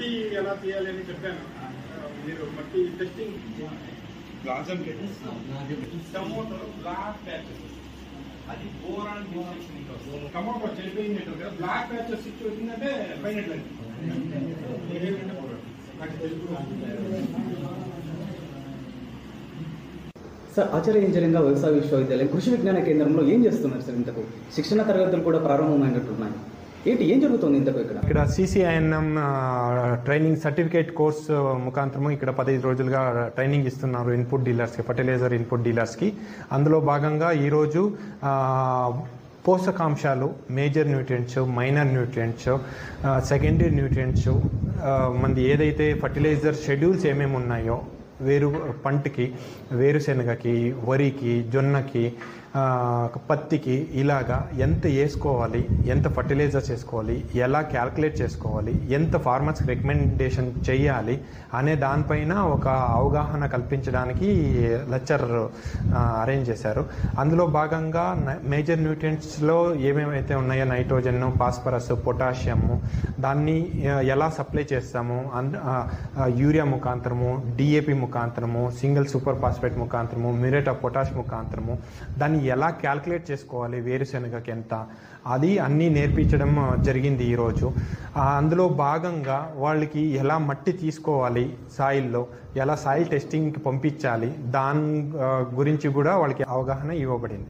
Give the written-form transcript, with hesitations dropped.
మట్టి ఎలా తీయాలి అని చెప్పాను. మీరు మట్టి టెస్టింగ్ టమోటో బ్లాక్ ప్యాచెస్, అది బోరాన్ టమోటో చెడిపోయింది కదా, బ్లాక్ ప్యాచెస్ ఇచ్చి వచ్చిందంటే పైన సార్, ఆచార్య ఇంజనీరింగ్ వ్యవసాయ విశ్వవిద్యాలయం కృషి విజ్ఞాన కేంద్రంలో ఏం చేస్తున్నారు సార్? ఇంతకు శిక్షణ తరగతులు కూడా ప్రారంభమైనట్టున్నాయి. ఏం జరుగుతుంది ఇంతకు ఇక్కడ? CCINM ట్రైనింగ్ సర్టిఫికేట్ కోర్స్ ముఖాంతరము ఇక్కడ 15 రోజులుగా ట్రైనింగ్ ఇస్తున్నారు ఇన్పుట్ డీలర్స్కి, ఫర్టిలైజర్ ఇన్పుట్ డీలర్స్కి. అందులో భాగంగా ఈరోజు పోషకాంశాలు, major nutrients, minor nutrients, secondary nutrients, మనది ఏదైతే ఫర్టిలైజర్ షెడ్యూల్స్ ఏమేమి ఉన్నాయో పంటకి, వేరుశెనగకి, వరికి, జొన్నకి, పత్తికి ఇలాగా ఎంత వేసుకోవాలి, ఎంత ఫర్టిలైజర్స్ వేసుకోవాలి, ఎలా క్యాల్కులేట్ చేసుకోవాలి, ఎంత ఫార్మర్స్కి రికమెండేషన్ చేయాలి అనే దానిపైన ఒక అవగాహన కల్పించడానికి లెక్చర్ అరేంజ్ చేశారు. అందులో భాగంగా మేజర్ న్యూట్రియంట్స్లో ఏమేమైతే ఉన్నాయో నైట్రోజన్, ఫాస్ఫరస్, పొటాషియము, దాన్ని ఎలా సప్లై చేస్తాము, యూరియా ముఖాంతరము, DAP ముఖాంతరము, సింగిల్ సూపర్ ఫాస్ఫేట్ ముఖాంతరము, మ్యూరేట్ ఆఫ్ పొటాష్ ముఖాంతరము, దాన్ని ఎలా క్యాల్కులేట్ చేసుకోవాలి, వేరుశెనగకి ఎంత, అది అన్నీ నేర్పించడం జరిగింది ఈరోజు. అందులో భాగంగా వాళ్ళకి ఎలా మట్టి తీసుకోవాలి, సాయిల్లో ఎలా సాయిల్ టెస్టింగ్కి పంపించాలి, దాని గురించి కూడా వాళ్ళకి అవగాహన ఇవ్వబడింది.